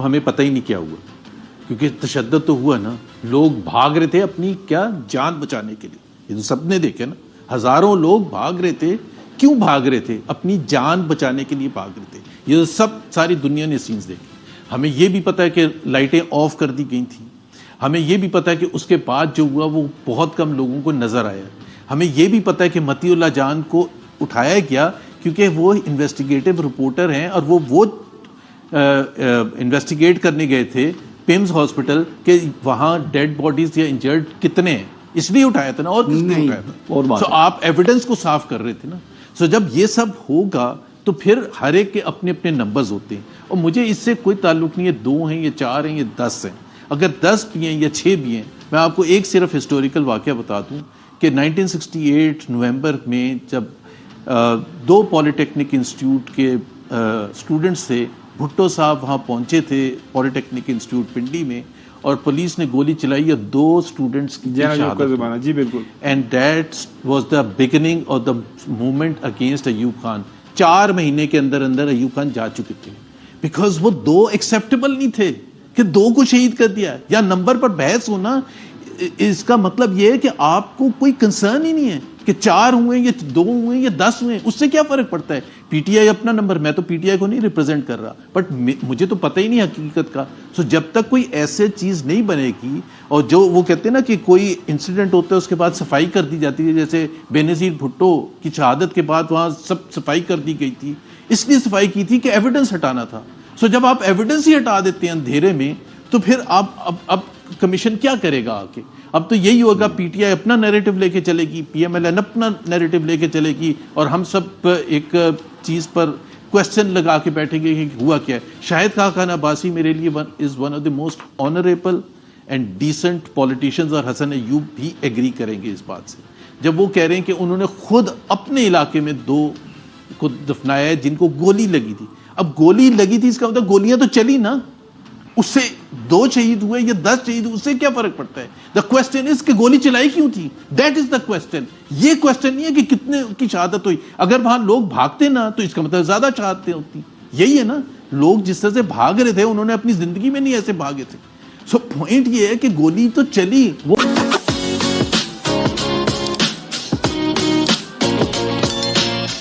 ہمیں پتہ ہی نہیں کیا ہوا، کیونکہ تشدد تو ہوا نا، لوگ بھاگ رہے تھے اپنی کیا جان بچانے کے لیے. یہ تو سب نے دیکھا نا، ہزاروں لوگ بھاگ رہے تھے. کیوں بھاگ رہے تھے؟ اپنی جان بچانے کے لیے بھاگ رہے تھے. یہ سب ساری دنیا نے سینز دیکھے. ہمیں یہ بھی پتہ ہے کہ لائٹیں آف کر دی گئی تھیں. ہمیں یہ بھی پتہ ہے کہ اس کے بعد جو ہوا وہ بہت کم لوگوں کو نظر آیا. ہمیں یہ بھی پتہ ہے کہ مطیع اللہ جان کو اٹھایا گیا کیونکہ وہ انویسٹیگیٹو رپورٹر ہیں، اور وہ انویسٹیگیٹ کرنے گئے تھے پیمز ہاسپٹل کہ وہاں ڈیڈ باڈیز یا انجرڈ کتنے ہیں، اس لیے اٹھایا تھا نا، اور کس لیے اٹھایا تھا؟ سو آپ ایویڈنس کو صاف کر رہے تھے نا. سو جب یہ سب ہوگا تو پھر ہر ایک کے اپنے اپنے نمبرز ہوتے ہیں، اور مجھے اس سے کوئی تعلق نہیں ہے 2 ہیں یا 4 ہیں یا 10 ہیں. اگر 10 بھی ہیں یا 6 بھی ہیں، میں آپ کو ایک صرف ہسٹوریکل واقعہ بتا دوں کہ 1968 نومبر میں جب 2 پالیٹیکنک انسٹیٹیوٹ کے اسٹوڈنٹس تھے، بھٹو صاحب وہاں پہنچے تھے پالیٹیکنک انسٹیٹیوٹ پنڈی میں، اور پولیس نے گولی چلائی اور 2 اسٹوڈنٹس کی شہادت. جی بالکل. And that was the beginning of the movement against Ayub Khan. 4 مہینے کے اندر اندر ایوب خان جا چکے تھے، بیکاز وہ 2 ایکسیپٹیبل نہیں تھے کہ 2 کو شہید کر دیا. یا نمبر پر بحث ہونا، اس کا مطلب یہ ہے کہ آپ کو کوئی کنسرن ہی نہیں ہے کہ 4 ہوئے یا 2 ہوئے یا 10 ہوئے، اس سے کیا فرق پڑتا ہے؟ پی ٹی آئی اپنا نمبر، میں تو پی ٹی آئی کو نہیں ریپرزینٹ کر رہا، بٹ مجھے تو پتہ ہی نہیں حقیقت کا. سو جب تک کوئی ایسے چیز نہیں بنے گی، اور جو وہ کہتے ہیں نا کہ کوئی انسیڈنٹ ہوتا ہے اس کے بعد صفائی کر دی جاتی ہے، جیسے بے نظیر بھٹو کی شہادت کے بعد وہاں سب صفائی کر دی گئی تھی، اس لیے صفائی کی تھی کہ ایویڈنس ہٹانا تھا. سو جب آپ ایویڈنس ہی ہٹا دیتے ہیں اندھیرے میں، تو پھر آپ اب کمیشن کیا کرے گا آگے؟ اب تو یہی ہوگا، پی ٹی آئی اپنا نیریٹو لے کے چلے گی، پی ایم ایل این اپنا نیریٹو لے کے چلے گی، اور ہم سب ایک چیز پر کوشچن لگا کے بیٹھیں گے کہ ہوا کیا ہے. شاہد خاقان عباسی میرے لیے is one of the most honourable and decent politicians, اور حسن ایوب بھی ایگری کریں گے اس بات سے جب وہ کہہ رہے ہیں کہ انہوں نے خود اپنے علاقے میں 2 کو دفنایا ہے جن کو گولی لگی تھی. اب گولی لگی تھی اس کا مطلب گولیاں تو چلی نا، اس سے 2 شہید ہوئے یا 10 شہید ہوئے، اس سے کیا فرق پڑتا ہے؟ دا کوسچن از کہ گولی چلائی کیوں تھی، دیٹ از دا کوسچن. یہ کوسچن نہیں ہے کہ کتنے کی شہادت ہوئی. اگر وہاں لوگ بھاگتے نا تو اس کا مطلب زیادہ شہادتیں ہوتی. یہی ہے نا، لوگ جس طرح سے بھاگ رہے تھے انہوں نے اپنی زندگی میں نہیں ایسے بھاگے تھے. سو پوائنٹ یہ ہے کہ گولی تو چلی. وہ